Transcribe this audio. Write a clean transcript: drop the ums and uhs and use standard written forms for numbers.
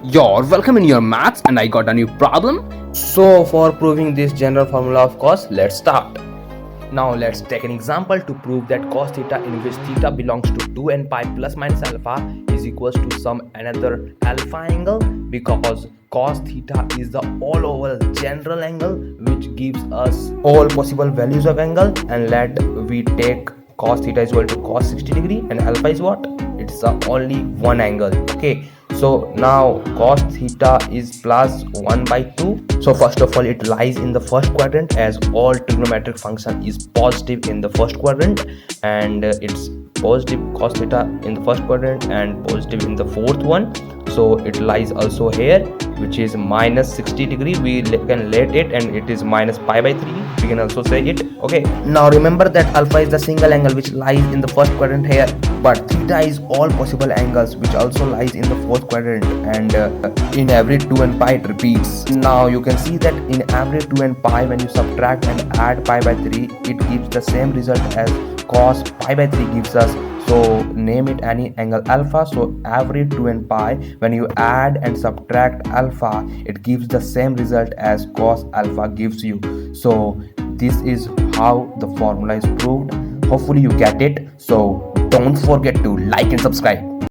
You're welcome in your maths and I got a new problem. So for proving this general formula of cos, let's start. Now let's take an example to prove that cos theta in which theta belongs to 2 and pi plus minus alpha is equals to some another alpha angle, because cos theta is the all over general angle which gives us all possible values of angle, and let we take cos theta is equal to cos 60 degree and alpha is what? It's the only one angle. Okay, so now cos theta is plus 1 by 2. So first of all, it lies in the first quadrant, as all trigonometric function is positive in the first quadrant, and it's positive cos theta in the first quadrant and positive in the fourth one. So it lies also here, which is minus 60 degree. We can let it, and it is minus pi by 3. We can also say it. Okay, now remember that alpha is the single angle which lies in the first quadrant here, but theta is all possible angles which also lies in the fourth quadrant, and in every 2 and pi it repeats. Now you can see that in every 2 and pi, when you subtract and add pi by 3, it gives the same result as cos pi by 3 gives us. So name it any angle alpha. So every 2 and pi, when you add and subtract alpha, it gives the same result as cos alpha gives you. So this is how the formula is proved. Hopefully you get it. So don't forget to like and subscribe.